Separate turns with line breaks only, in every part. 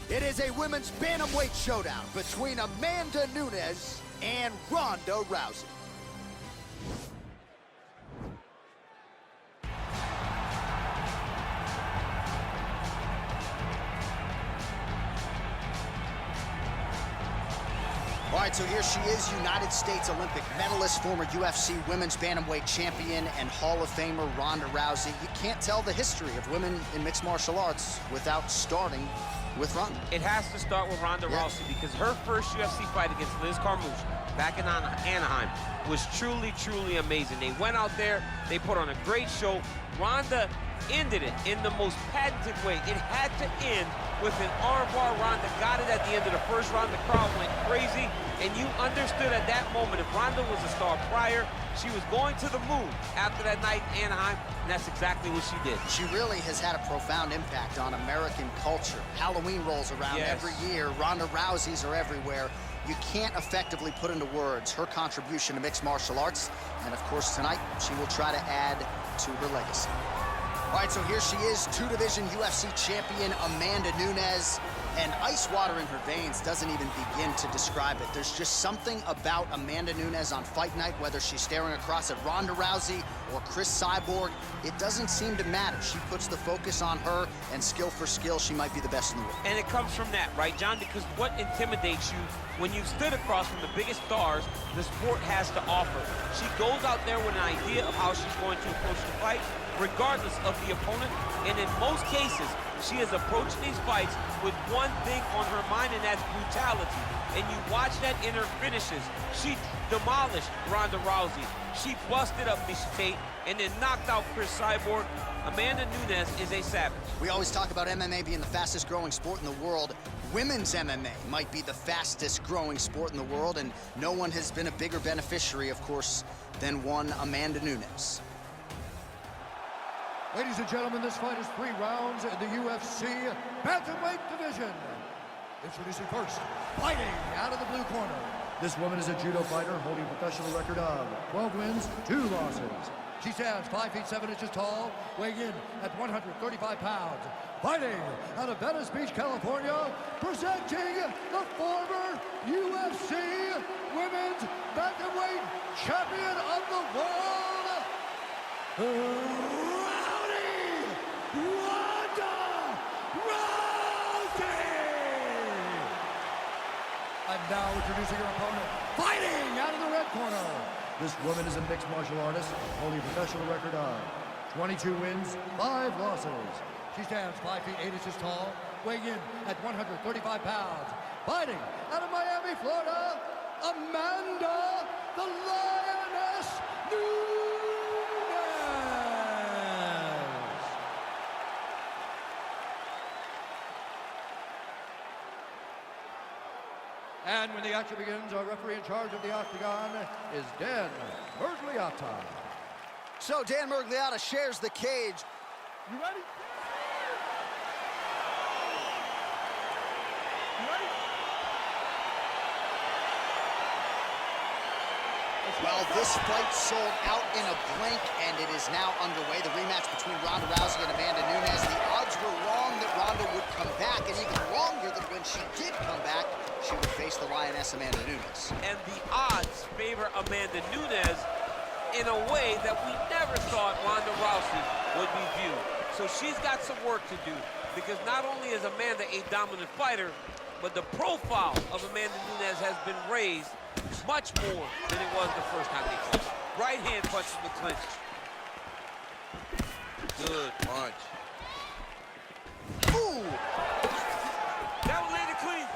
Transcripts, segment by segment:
It is a women's bantamweight showdown between Amanda Nunes and Ronda Rousey. All right, so here she is, United States Olympic medalist, former UFC women's bantamweight champion, and Hall of Famer Ronda Rousey. You can't tell the history of women in mixed martial arts without starting with Ronda.
It has to start with Ronda Rousey because her first UFC fight against Liz Carmouche back in Anaheim was truly, truly amazing. They went out there, they put on a great show. Ronda ended it in the most patented way. It had to end with an armbar. Ronda got it at the end of the first round. The crowd went crazy, and you understood at that moment if Ronda was a star prior, she was going to the moon after that night in Anaheim, and that's exactly what she did.
She really has had a profound impact on American culture. Halloween rolls around every year. Ronda Rousey's are everywhere. You can't effectively put into words her contribution to mixed martial arts, and of course tonight she will try to add to her legacy. All right, so here she is, two-division UFC champion Amanda Nunes, and ice water in her veins doesn't even begin to describe it. There's just something about Amanda Nunes on fight night, whether she's staring across at Ronda Rousey or Chris Cyborg, it doesn't seem to matter. She puts the focus on her, and skill for skill, she might be the best in the world.
And it comes from that, right, John? Because what intimidates you when you've stood across from the biggest stars the sport has to offer? She goes out there with an idea of how she's going to approach the fight, regardless of the opponent, and in most cases, she is approaching these fights with one thing on her mind, and that's brutality. And you watch that in her finishes. She demolished Ronda Rousey. She busted up Miss Tate and then knocked out Chris Cyborg. Amanda Nunes is a savage.
We always talk about MMA being the fastest growing sport in the world. Women's MMA might be the fastest growing sport in the world, and no one has been a bigger beneficiary, of course, than one Amanda Nunes.
Ladies and gentlemen, this fight is 3 rounds in the UFC bantamweight division. Introducing first, fighting out of the blue corner. This woman is a judo fighter holding a professional record of 12 wins, 2 losses. She stands 5 feet 7 inches tall, weighing in at 135 pounds. Fighting out of Venice Beach, California, presenting the former UFC women's bantamweight champion of the world, Ronda Rousey! And now introducing her opponent, fighting out of the red corner. This woman is a mixed martial artist, holding a professional record of 22 wins, 5 losses. She stands 5 feet 8 inches tall, weighing in at 135 pounds. Fighting out of Miami, Florida, Amanda the Lioness Nunes! And when the action begins, our referee in charge of the octagon is Dan Mergliotta.
So Dan Mergliotta shares the cage.
You ready?
Well, this fight sold out in a blink, and it is now underway. The rematch between Ronda Rousey and Amanda Nunes. The odds were wrong that Ronda would come back, and even longer that when she did come back, she would face the Lioness Amanda Nunes.
And the odds favor Amanda Nunes in a way that we never thought Ronda Rousey would be viewed. So she's got some work to do, because not only is Amanda a dominant fighter, but the profile of Amanda Nunes has been raised much more than it was the first time they fought. Right hand punches the clinch. Good punch.
Ooh!
That one landed clean.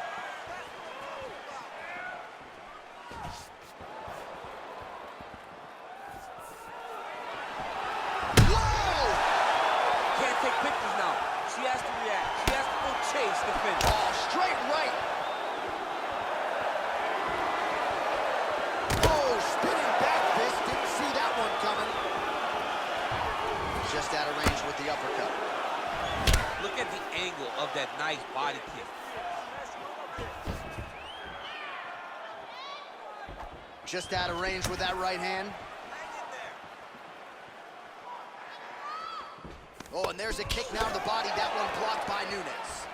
Whoa!
Can't take pictures now. She has to react. She has to go chase the finish.
Oh, straight right. Just out of range with the uppercut.
Look at the angle of that nice body kick.
Just out of range with that right hand. Oh, and there's a kick now to the body. That one blocked by Nunes.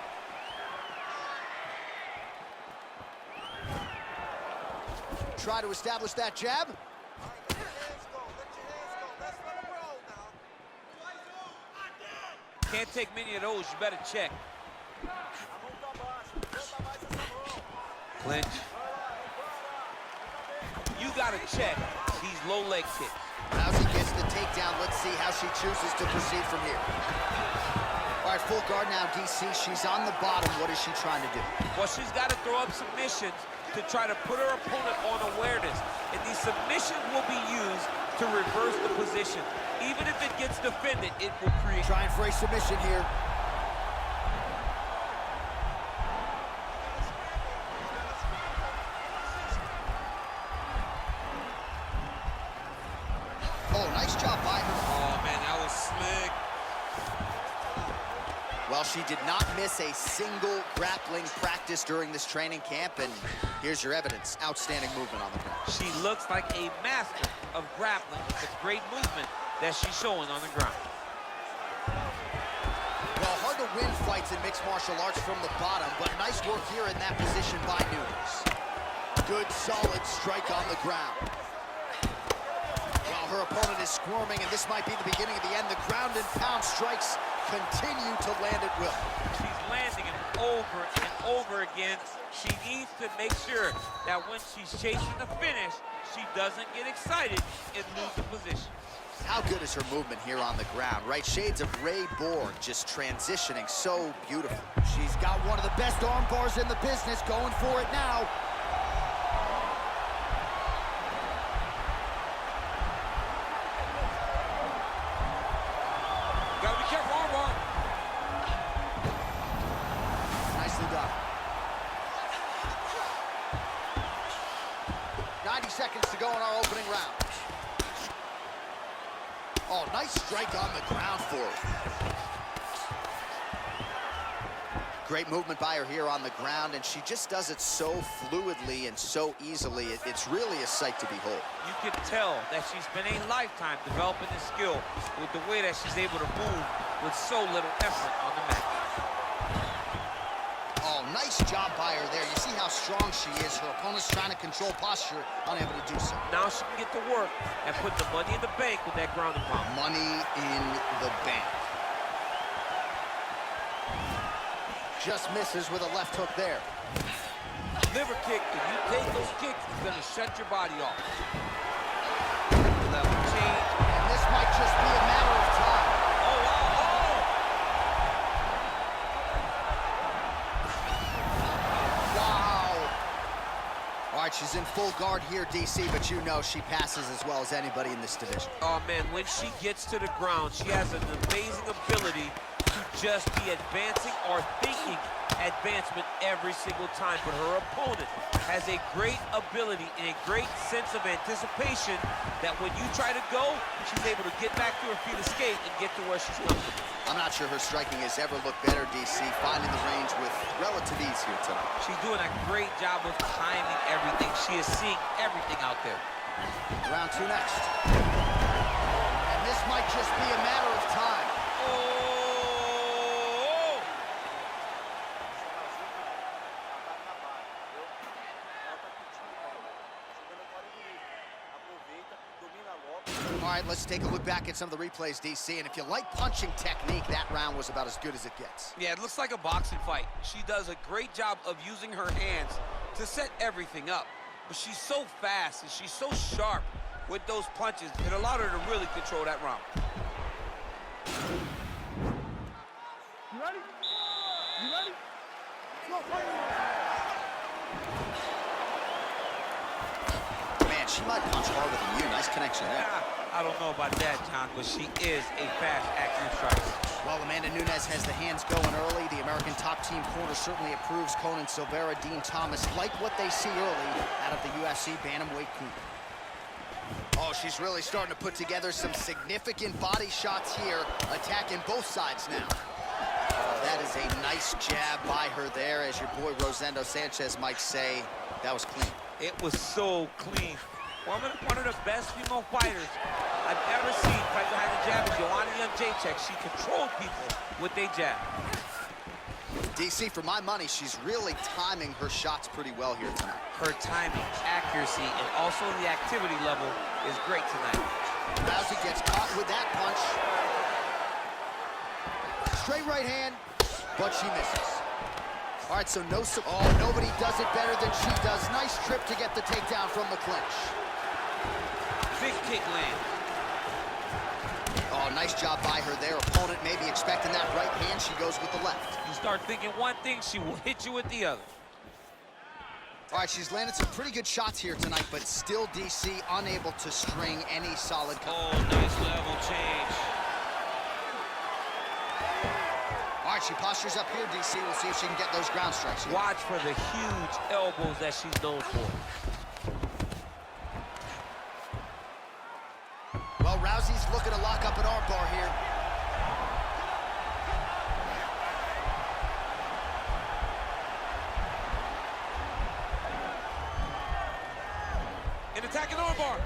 try to establish that jab.
Can't take many of those, you better check. Clinch. You gotta check these low leg kicks.
Rousey gets the takedown. Let's see how she chooses to proceed from here. All right, full guard now, DC. She's on the bottom. What is she trying to do?
Well, she's got to throw up submissions to try to put her opponent on awareness. And these submissions will be used to reverse the position. Even if it gets defended, it will create...
Trying for a submission here. Oh, nice job by her.
Oh, man, that was slick.
Well, she did not miss a single grappling practice during this training camp, and here's your evidence. Outstanding movement on the ground.
She looks like a master of grappling with the great movement that she's showing on the ground.
Well, hard to win fights in mixed martial arts from the bottom, but nice work here in that position by Nunes. Good, solid strike on the ground. While her opponent is squirming, and this might be the beginning of the end, the ground and pound strikes continue to land at will.
She's landing it over and over again. She needs to make sure that when she's chasing the finish, she doesn't get excited and lose the position.
How good is her movement here on the ground, right? Shades of Ray Borg, just transitioning so beautiful. She's got one of the best arm bars in the business, going for it now.
Gotta be careful, arm bar.
Nicely done. 90 seconds to go in our opening round. Oh, nice strike on the ground for her. Great movement by her here on the ground, and she just does it so fluidly and so easily. It's really a sight to behold.
You can tell that she's spent a lifetime developing this skill with the way that she's able to move with so little effort on the mat.
Oh, nice job by her there. You see how strong she is. Her opponent's trying to control posture, unable to do so.
Now she can get to work and put the money in the bank with that ground and pound.
Money in the bank. Just misses with a left hook there.
Liver kick, if you take those kicks, it's gonna shut your body off. Level change.
And this might just be a matter of time.
Oh, wow,
Wow. All right, she's in full guard here, DC, but you know she passes as well as anybody in this division.
Oh, man, when she gets to the ground, she has an amazing ability to just be advancing or thinking advancement every single time. But her opponent has a great ability and a great sense of anticipation that when you try to go, she's able to get back to her feet, escape, and get to where she's comfortable.
I'm not sure her striking has ever looked better, DC, finding the range with relative ease here tonight.
She's doing a great job of timing everything. She is seeing everything out there.
Round two next. And this might just be a matter of time.
Oh!
All right, let's take a look back at some of the replays, DC. And if you like punching technique, that round was about as good as it gets.
Yeah, it looks like a boxing fight. She does a great job of using her hands to set everything up. But she's so fast and she's so sharp with those punches, it allowed her to really control that round.
You ready? You ready? Go,
Man, she might punch harder than you. Nice connection there.
I don't know about that, John, but she is a fast, accurate striker.
Well, Amanda Nunes has the hands going early. The American top team corner certainly approves Conan Silveira, Dean Thomas, like what they see early out of the UFC bantamweight group. Oh, she's really starting to put together some significant body shots here, attacking both sides now. Oh, that is a nice jab by her there, as your boy Rosendo Sanchez might say. That was clean.
It was so clean. One of the best female fighters I've ever seen fight behind the jab is Joanna Jędrzejczyk. She controlled people with a jab.
DC, for my money, she's really timing her shots pretty well here tonight.
Her timing, accuracy, and also the activity level is great tonight.
Rousey gets caught with that punch. Straight right hand, but she misses. All right, so nobody does it better than she does. Nice trip to get the takedown from the clinch.
Big kick land.
Oh, nice job by her there. Opponent maybe expecting that right hand. She goes with the left.
You start thinking one thing, she will hit you with the other.
All right, she's landed some pretty good shots here tonight, but still DC unable to string any solid cover.
Oh, nice level change.
All right, she postures up here, DC. We'll see if she can get those ground strikes here.
Watch for the huge elbows that she's known for.
Well, Rousey's looking to lock up an armbar here.
An attacking armbar.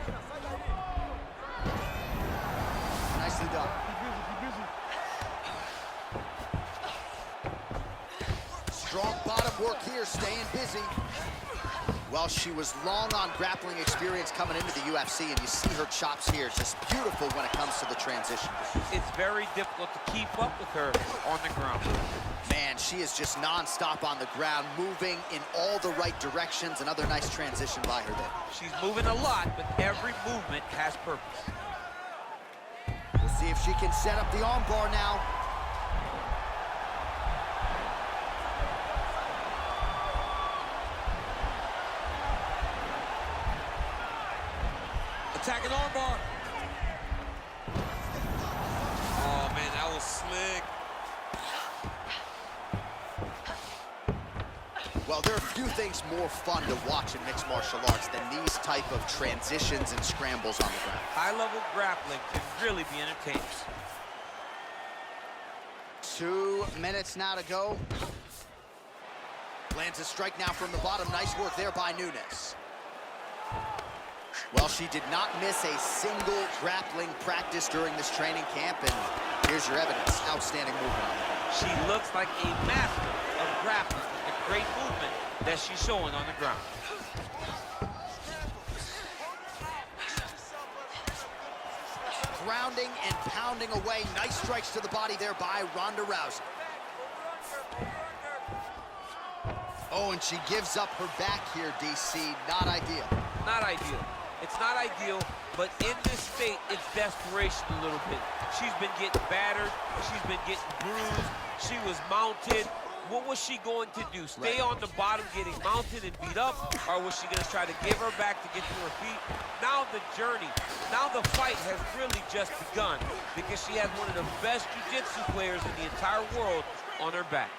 Nicely done. Strong bottom work here, staying busy. Well, she was long on grappling experience coming into the UFC, and you see her chops here, just beautiful when it comes to the transition.
It's very difficult to keep up with her on the ground.
Man, she is just non-stop on the ground, moving in all the right directions. Another nice transition by her there.
She's moving a lot, but every movement has purpose.
We'll see if she can set up the armbar now.
Attacking armbar. Oh, man, that was slick.
Well, there are few things more fun to watch in mixed martial arts than these type of transitions and scrambles on the ground.
High-level grappling can really be entertaining.
2 minutes now to go. Lands a strike now from the bottom. Nice work there by Nunes. Well, she did not miss a single grappling practice during this training camp, and here's your evidence. Outstanding movement on the
She looks like a master of grappling. A great movement that she's showing on the ground.
Grounding and pounding away. Nice strikes to the body there by Ronda Rousey. Oh, and she gives up her back here, DC. Not ideal.
Not ideal. It's not ideal, but in this state, it's desperation a little bit. She's been getting battered. She's been getting bruised. She was mounted. What was she going to do? Stay on the bottom getting mounted and beat up? Or was she going to try to give her back to get to her feet? Now the journey, now the fight has really just begun because she has one of the best jiu-jitsu players in the entire world on her back.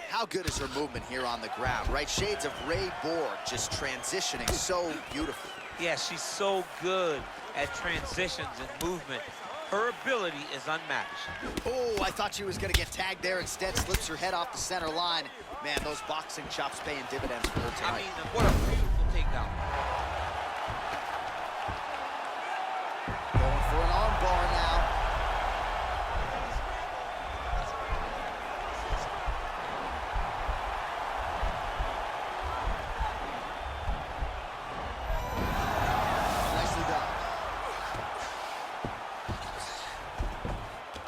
How good is her movement here on the ground, right? Shades of Ray Borg, just transitioning so beautifully.
Yeah, she's so good at transitions and movement. Her ability is unmatched.
Oh, I thought she was going to get tagged there. Instead, slips her head off the center line. Man, those boxing chops paying dividends for her tonight.
I mean, what a beautiful takedown.
Going for an armbar now.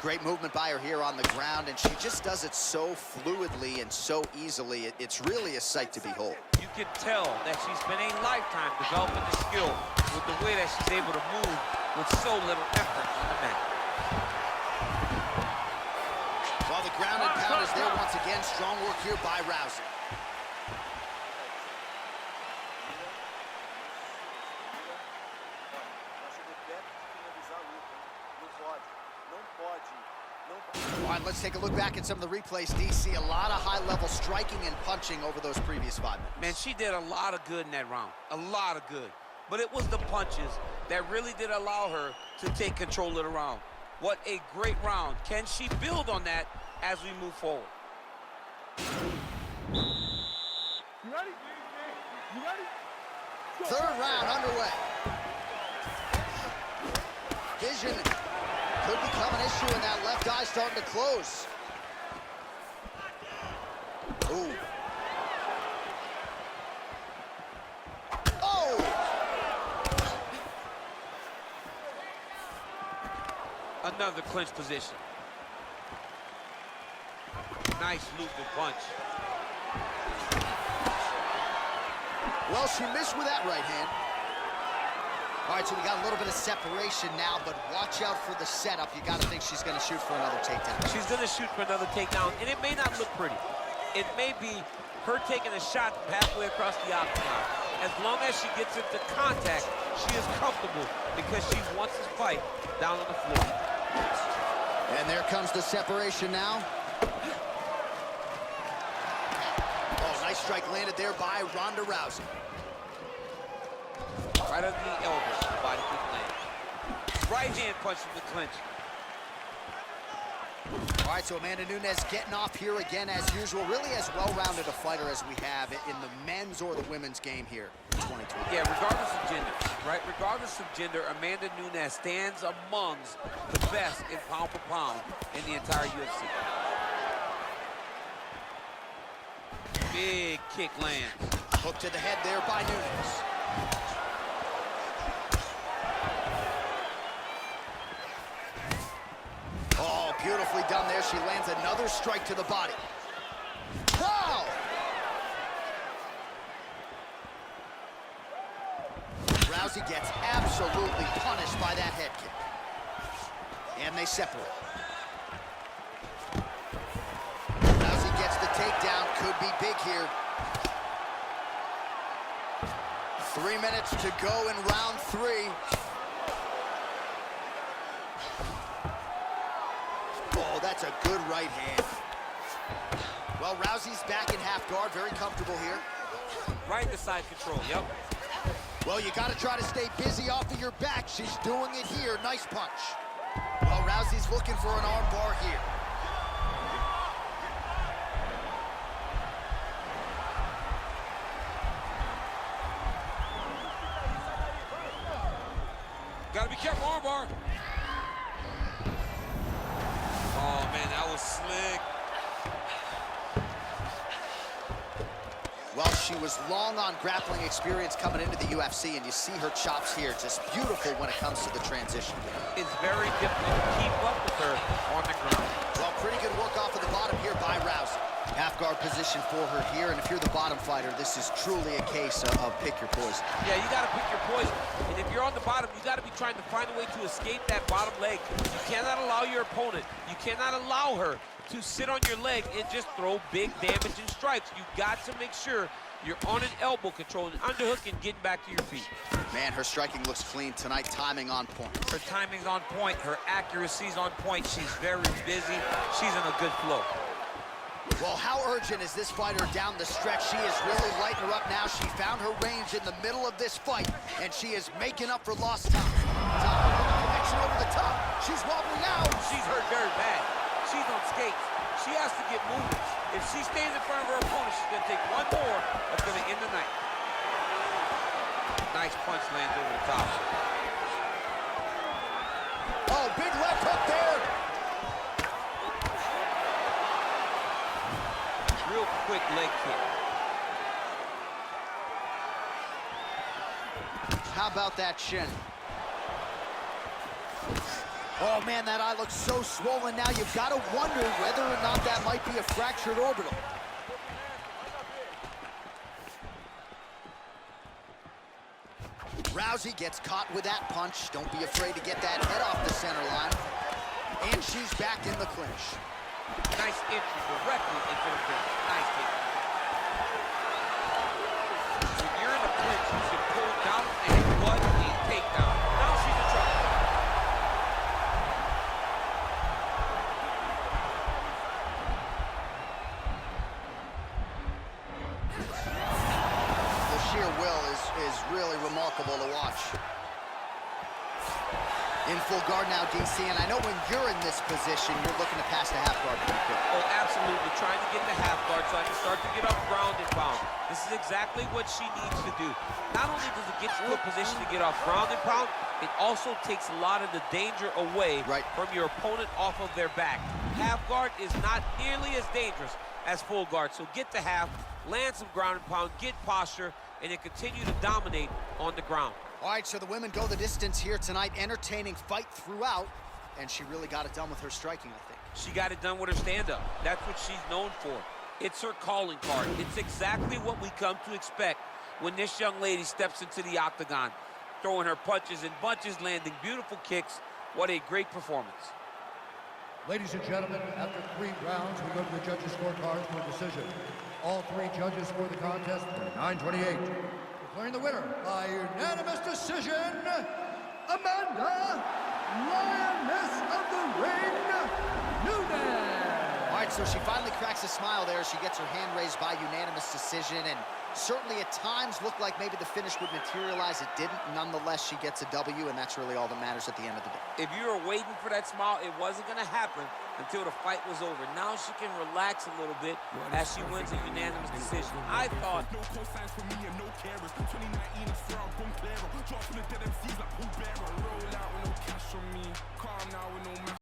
Great movement by her here on the ground, and she just does it so fluidly and so easily. It's really a sight to behold.
You can tell that she spent a lifetime developing the skill with the way that she's able to move with so little effort on the mat.
While the ground and pound is there once again, strong work here by Rousey. All right, let's take a look back at some of the replays. DC, a lot of high-level striking and punching over those previous 5 minutes.
Man, she did a lot of good in that round. A lot of good. But it was the punches that really did allow her to take control of the round. What a great round. Can she build on that as we move forward?
You ready? You ready?
Third round underway. Vision Could become an issue, and that left eye starting to close. Ooh. Oh!
Another clinch position. Nice looping punch.
Well, she missed with that right hand. All right, so we got a little bit of separation now, but watch out for the setup. You got to think she's going to shoot for another takedown.
She's going to shoot for another takedown, and it may not look pretty. It may be her taking a shot halfway across the octagon. As long as she gets into contact, she is comfortable because she wants this fight down on the floor.
And there comes the separation now. Oh, nice strike landed there by Ronda Rousey.
Right under the elbow, the body kick land. Right hand punch from the clinch.
All right, so Amanda Nunes getting off here again as usual. Really as well-rounded a fighter as we have in the men's or the women's game here in 2020.
Yeah, regardless of gender, right? Regardless of gender, Amanda Nunes stands amongst the best in pound for pound in the entire UFC. Big kick lands.
Hook to the head there by Nunes. Oh, beautifully done there. She lands another strike to the body. Wow! Rousey gets absolutely punished by that head kick. And they separate. Rousey gets the takedown. Could be big here. 3 minutes to go in round 3. Oh, that's a good right hand. Well, Rousey's back in half guard, very comfortable here.
Right to side control, yep.
Well, you got to try to stay busy off of your back. She's doing it here. Nice punch. Well, Rousey's looking for an arm bar here.
Gotta be careful, arm bar. Oh, man, that was slick.
Well, she was long on grappling experience coming into the UFC, and you see her chops here, just beautiful when it comes to the transition.
It's very difficult to keep up with her on the ground.
Well, pretty good work off of the bottom here by Rousey. Half guard position for her here, and if you're the bottom fighter, this is truly a case of pick your poison.
Yeah, you gotta pick your poison. And if you're on the bottom, you gotta be trying to find a way to escape that bottom leg. You cannot allow your opponent, you cannot allow her to sit on your leg and just throw big damaging strikes. You got to make sure you're on an elbow, controlling underhook and getting back to your feet.
Man, her striking looks clean tonight, timing on point.
Her timing's on point, her accuracy's on point. She's very busy, she's in a good flow.
Well, how urgent is this fighter down the stretch? She is really lighting her up now. She found her range in the middle of this fight, and she is making up for lost time. Connection over the top. She's wobbling out.
She's hurt very bad. She's on skates. She has to get moving. If she stays in front of her opponent, she's gonna take one more that's gonna end the night. Nice punch lands over the top.
Oh, big left hook there.
Real quick leg kick.
How about that shin? Oh, man, that eye looks so swollen now. You've got to wonder whether or not that might be a fractured orbital. Rousey gets caught with that punch. Don't be afraid to get that head off the center line. And she's back in the clinch.
Nice entry directly into the clinch. Nice kick. When you're in the clinch, you should pull down and what a takedown. Now she's in trouble.
The sheer will is really remarkable to watch. In full guard now, DC, and I know when you're in this position, you're looking to pass the half guard pretty quick.
Oh, absolutely. Trying to get the half guard so I can start to get off ground and pound. This is exactly what she needs to do. Not only does it get you to a position to get off ground and pound, It also takes a lot of the danger away from your opponent off of their back. Half guard is not nearly as dangerous as full guard. So get to half, land some ground and pound, get posture, and then continue to dominate on the ground.
All right, so the women go the distance here tonight. Entertaining fight throughout, and she really got it done with her striking, I think.
She got it done with her stand-up. That's what she's known for. It's her calling card. It's exactly what we come to expect when this young lady steps into the octagon, throwing her punches and bunches, landing beautiful kicks. What a great performance.
Ladies and gentlemen, after 3 rounds, we go to the judges' scorecards for a decision. All 3 judges scored the contest 29-28. Declaring the winner by unanimous decision, Amanda, Lioness of the Ring, Nunes.
All right, so she finally cracks a smile there. She gets her hand raised by unanimous decision, and certainly at times looked like maybe the finish would materialize. It didn't. Nonetheless, she gets a W, and that's really all that matters at the end of the day.
If you were waiting for that smile, it wasn't going to happen until the fight was over. Now she can relax a little bit as she wins a unanimous decision. I thought...